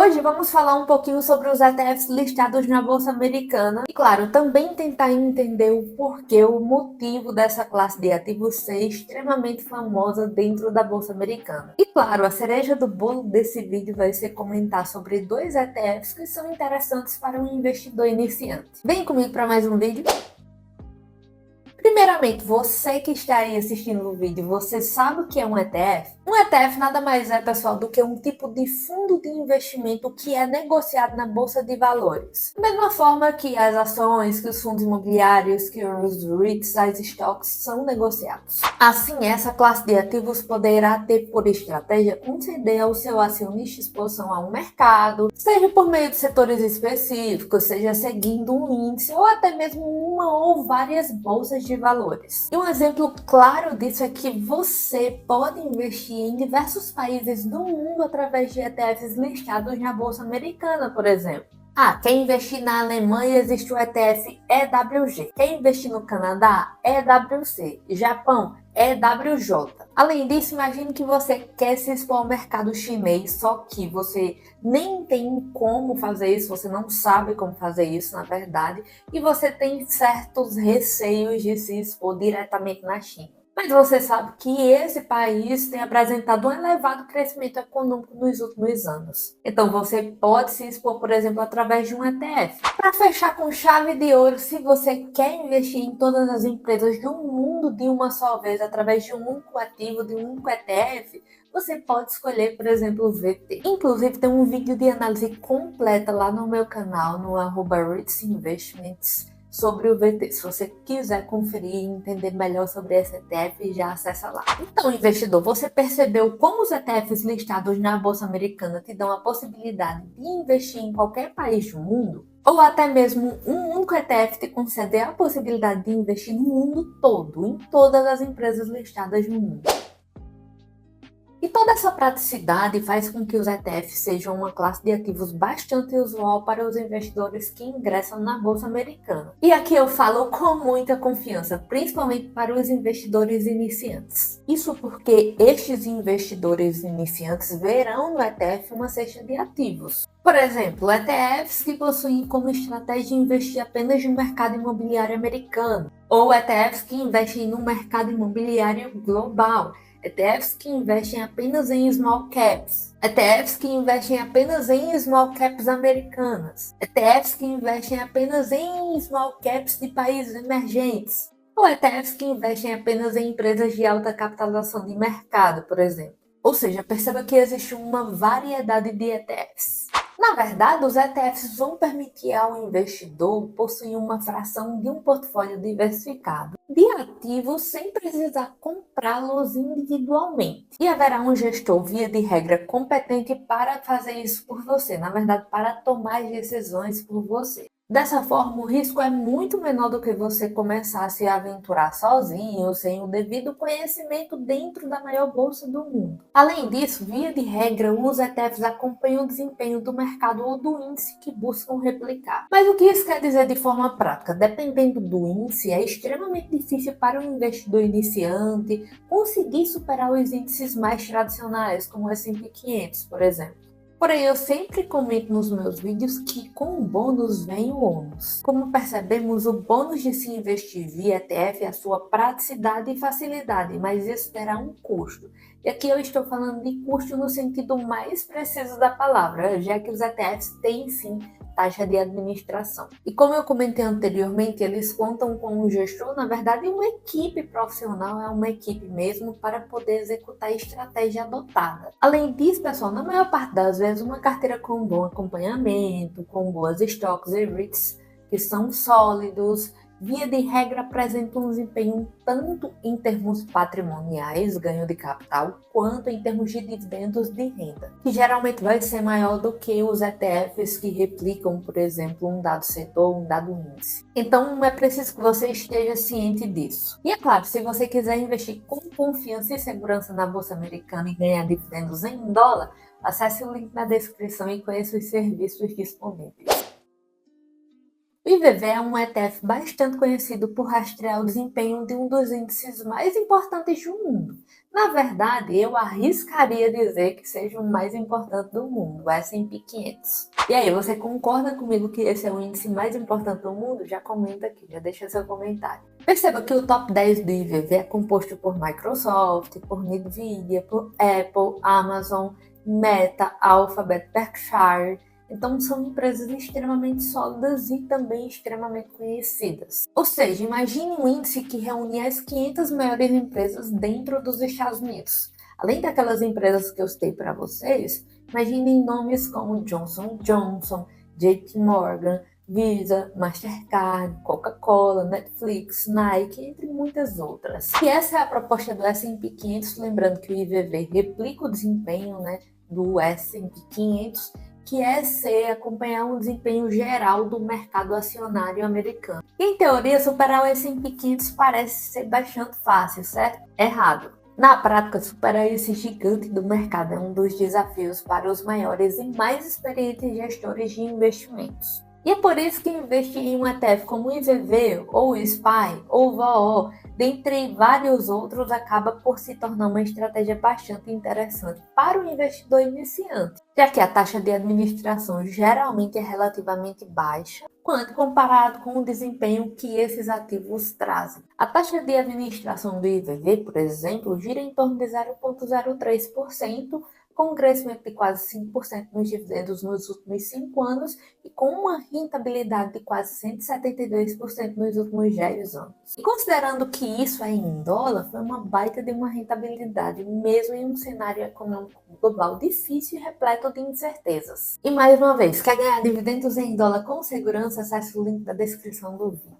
Hoje vamos falar um pouquinho sobre os ETFs listados na Bolsa Americana e, claro, também tentar entender o porquê, o motivo dessa classe de ativos ser extremamente famosa dentro da Bolsa Americana. E, claro, a cereja do bolo desse vídeo vai ser comentar sobre dois ETFs que são interessantes para um investidor iniciante. Vem comigo para mais um vídeo. Primeiramente, você que está aí assistindo o vídeo, você sabe o que é um ETF? Um ETF nada mais é, pessoal, do que um tipo de fundo de investimento que é negociado na Bolsa de Valores. Da mesma forma que as ações, que os fundos imobiliários, que os REITs, as stocks são negociados. Assim, essa classe de ativos poderá ter por estratégia conceder ao seu acionista exposição a um mercado, seja por meio de setores específicos, seja seguindo um índice ou até mesmo uma ou várias bolsas de valores. E um exemplo claro disso é que você pode investir em diversos países do mundo através de ETFs listados na Bolsa Americana, por exemplo. Quer investir na Alemanha, existe o ETF EWG. Quer investir no Canadá? EWC. Japão? EWJ. Além disso, imagine que você quer se expor ao mercado chinês, só que você nem tem como fazer isso, você não sabe como fazer isso, na verdade, e você tem certos receios de se expor diretamente na China. Mas você sabe que esse país tem apresentado um elevado crescimento econômico nos últimos anos. Então você pode se expor, por exemplo, através de um ETF. Para fechar com chave de ouro, se você quer investir em todas as empresas do mundo de uma só vez, através de um único ativo, de um único ETF, você pode escolher, por exemplo, o VT. Inclusive, tem um vídeo de análise completa lá no meu canal, no @RitzInvestments, sobre o VT. Se você quiser conferir e entender melhor sobre esse ETF, já acessa lá. Então, investidor, você percebeu como os ETFs listados na Bolsa Americana te dão a possibilidade de investir em qualquer país do mundo? Ou até mesmo um único ETF te concede a possibilidade de investir no mundo todo, em todas as empresas listadas no mundo. E toda essa praticidade faz com que os ETFs sejam uma classe de ativos bastante usual para os investidores que ingressam na Bolsa Americana. E aqui eu falo com muita confiança, principalmente para os investidores iniciantes. Isso porque estes investidores iniciantes verão no ETF uma cesta de ativos. Por exemplo, ETFs que possuem como estratégia investir apenas no mercado imobiliário americano, ou ETFs que investem no mercado imobiliário global, ETFs que investem apenas em small caps, ETFs que investem apenas em small caps americanas, ETFs que investem apenas em small caps de países emergentes, ou ETFs que investem apenas em empresas de alta capitalização de mercado, por exemplo. Ou seja, perceba que existe uma variedade de ETFs. Na verdade, os ETFs vão permitir ao investidor possuir uma fração de um portfólio diversificado de ativos sem precisar comprá-los individualmente. E haverá um gestor, via de regra, competente para fazer isso por você, na verdade, para tomar as decisões por você. Dessa forma, o risco é muito menor do que você começar a se aventurar sozinho, sem o devido conhecimento dentro da maior bolsa do mundo. Além disso, via de regra, os ETFs acompanham o desempenho do mercado ou do índice que buscam replicar. Mas o que isso quer dizer de forma prática? Dependendo do índice, é extremamente difícil para um investidor iniciante conseguir superar os índices mais tradicionais, como o S&P 500, por exemplo. Porém, eu sempre comento nos meus vídeos que com o bônus vem o ônus. Como percebemos, o bônus de se investir via ETF é a sua praticidade e facilidade, mas isso terá um custo. E aqui eu estou falando de custo no sentido mais preciso da palavra, já que os ETFs têm sim taxa de administração. E como eu comentei anteriormente, eles contam com um gestor, na verdade uma equipe profissional, é uma equipe mesmo para poder executar a estratégia adotada. Além disso, pessoal, na maior parte das vezes uma carteira com bom acompanhamento, com boas stocks e REITs que são sólidos, via de regra apresentam um desempenho tanto em termos patrimoniais, ganho de capital, quanto em termos de dividendos de renda, que geralmente vai ser maior do que os ETFs que replicam, por exemplo, um dado setor, um dado índice. Então é preciso que você esteja ciente disso. E é claro, se você quiser investir com confiança e segurança na Bolsa Americana e ganhar dividendos em dólar, acesse o link na descrição e conheça os serviços disponíveis. E IVV é um ETF bastante conhecido por rastrear o desempenho de um dos índices mais importantes do mundo. Na verdade, eu arriscaria dizer que seja o mais importante do mundo, o S&P 500. E aí, você concorda comigo que esse é o índice mais importante do mundo? Já comenta aqui, já deixa seu comentário. Perceba que o top 10 do IVV é composto por Microsoft, por Nvidia, por Apple, Amazon, Meta, Alphabet, Berkshire. Então são empresas extremamente sólidas e também extremamente conhecidas. Ou seja, imagine um índice que reúne as 500 maiores empresas dentro dos Estados Unidos. Além daquelas empresas que eu citei para vocês, imaginem nomes como Johnson & Johnson, JP Morgan, Visa, Mastercard, Coca-Cola, Netflix, Nike, entre muitas outras. E essa é a proposta do S&P 500, lembrando que o IVV replica o desempenho, do S&P 500, que é acompanhar um desempenho geral do mercado acionário americano. Em teoria, superar o S&P 500 parece ser bastante fácil, certo? Errado. Na prática, superar esse gigante do mercado é um dos desafios para os maiores e mais experientes gestores de investimentos. E é por isso que investir em um ETF como o IVV, ou o SPY, ou o VOO, dentre vários outros, acaba por se tornar uma estratégia bastante interessante para o investidor iniciante, já que a taxa de administração geralmente é relativamente baixa, quando comparado com o desempenho que esses ativos trazem. A taxa de administração do IVV, por exemplo, gira em torno de 0,03%, com um crescimento de quase 5% nos dividendos nos últimos 5 anos e com uma rentabilidade de quase 172% nos últimos 10 anos. E considerando que isso é em dólar, foi uma baita de uma rentabilidade, mesmo em um cenário econômico global difícil e repleto de incertezas. E mais uma vez, quer ganhar dividendos em dólar com segurança? Acesse o link da descrição do vídeo.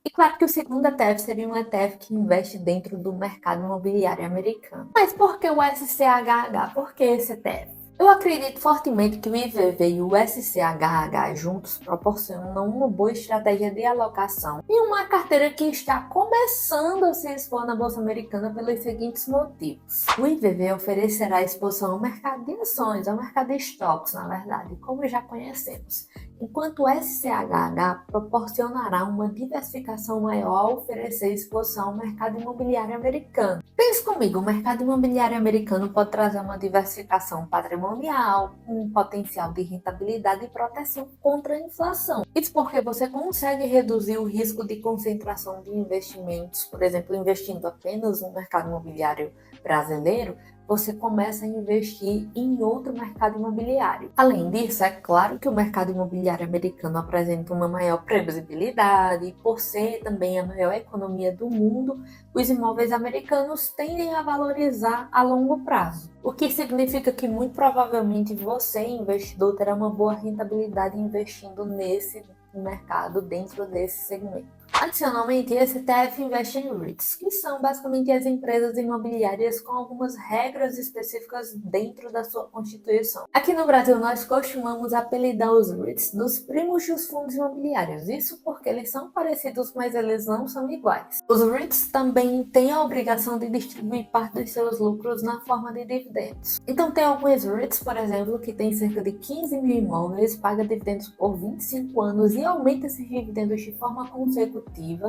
E claro que o segundo ETF seria um ETF que investe dentro do mercado imobiliário americano. Mas por que o SCHH? Por que esse ETF? Eu acredito fortemente que o IVV e o SCHH juntos proporcionam uma boa estratégia de alocação em uma carteira que está começando a se expor na Bolsa Americana pelos seguintes motivos. O IVV oferecerá exposição ao mercado de ações, ao mercado de estoques, na verdade, como já conhecemos, enquanto o SCHH proporcionará uma diversificação maior ao oferecer exposição ao mercado imobiliário americano. Pense comigo, o mercado imobiliário americano pode trazer uma diversificação patrimonial, um potencial de rentabilidade e proteção contra a inflação. Isso porque você consegue reduzir o risco de concentração de investimentos, por exemplo, investindo apenas no mercado imobiliário brasileiro, você começa a investir em outro mercado imobiliário. Além disso, é claro que o mercado imobiliário americano apresenta uma maior previsibilidade e por ser também a maior economia do mundo, os imóveis americanos tendem a valorizar a longo prazo, o que significa que muito provavelmente você, investidor, terá uma boa rentabilidade investindo nesse mercado dentro desse segmento. Adicionalmente, esse ETF investe em REITs, que são basicamente as empresas imobiliárias com algumas regras específicas dentro da sua constituição. Aqui no Brasil, nós costumamos apelidar os REITs dos primos dos fundos imobiliários, isso porque eles são parecidos, mas eles não são iguais. Os REITs também têm a obrigação de distribuir parte dos seus lucros na forma de dividendos. Então, tem alguns REITs, por exemplo, que tem cerca de 15 mil imóveis, paga dividendos por 25 anos e aumenta esses dividendos de forma consecutiva.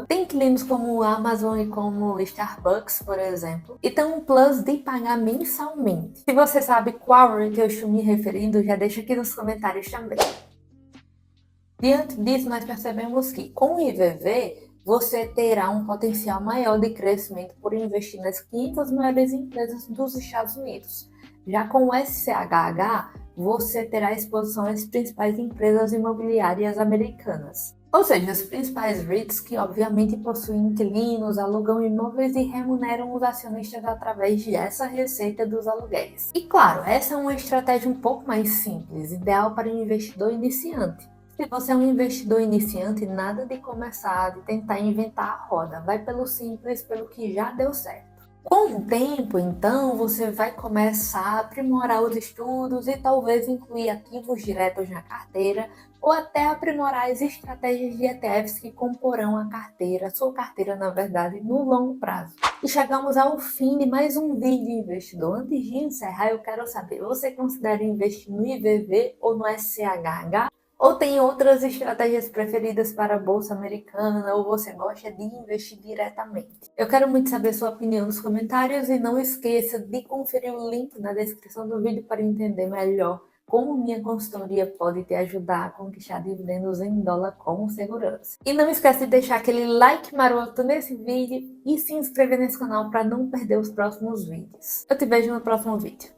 Tem inquilinos como a Amazon e como o Starbucks, por exemplo, e tem um plus de pagar mensalmente. Se você sabe qual REIT eu estou me referindo, já deixa aqui nos comentários também. Diante disso, nós percebemos que com o IVV, você terá um potencial maior de crescimento por investir nas 500 maiores empresas dos Estados Unidos. Já com o SCHH, você terá exposição às principais empresas imobiliárias americanas. Ou seja, os principais REITs que obviamente possuem inquilinos, alugam imóveis e remuneram os acionistas através dessa receita dos aluguéis. E claro, essa é uma estratégia um pouco mais simples, ideal para um investidor iniciante. Se você é um investidor iniciante, nada de começar, de tentar inventar a roda, vai pelo simples, pelo que já deu certo. Com o tempo, então, você vai começar a aprimorar os estudos e talvez incluir ativos diretos na carteira ou até aprimorar as estratégias de ETFs que comporão a carteira, sua carteira, na verdade, no longo prazo. E chegamos ao fim de mais um vídeo investidor. Antes de encerrar, eu quero saber, você considera investir no IVV ou no SCHH? Ou tem outras estratégias preferidas para a bolsa americana, ou você gosta de investir diretamente? Eu quero muito saber sua opinião nos comentários e não esqueça de conferir o link na descrição do vídeo para entender melhor como minha consultoria pode te ajudar a conquistar dividendos em dólar com segurança. E não esquece de deixar aquele like maroto nesse vídeo e se inscrever nesse canal para não perder os próximos vídeos. Eu te vejo no próximo vídeo.